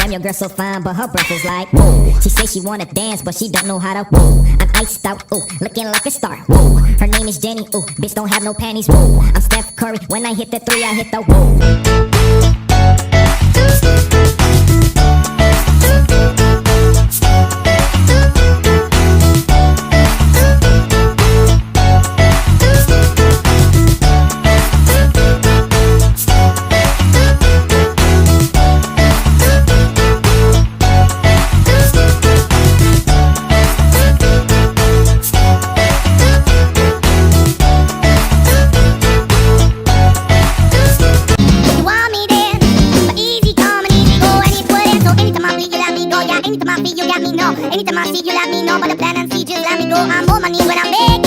Damn, your girl so fine, but her breath is like whoa. She say she wanna dance, but she don't know how to whoa. I'm iced out, ooh, looking like a star, whoa. Her name is Jenny, ooh, bitch don't have no panties, whoa. I'm Steph Curry, when I hit the three, I hit the whoa. Anytime I see you, let me know. But the plan and see, just let me go. I'm on my knees when I'm begging.